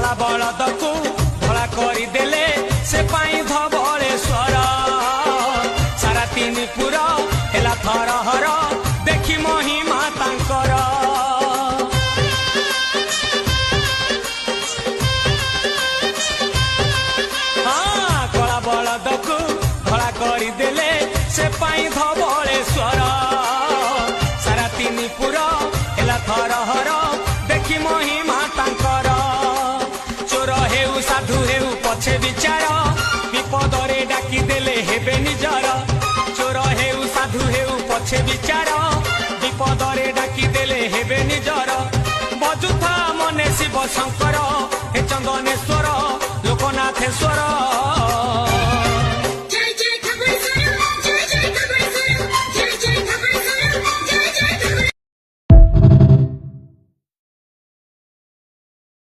कला बलदकू धड़ा करदेले से पाई धवलेश्वर सारा तीन पुर हेला थरहर देखी महिमा तांकर कला बलदकू धड़ा करदेले से पाई धवलेश्वर सारा तीन पुर हेला थरहर देखी महिमा तांकर चोर हेउ साधु हेउ पछे विचार विपदरे डाकी देले हेबे निजर चोर हेउ साधु हेउ पछे विचार विपदरे डाकी देले हेबे निजर बजुथा मने शिव शंकर हे चंदनेश्वर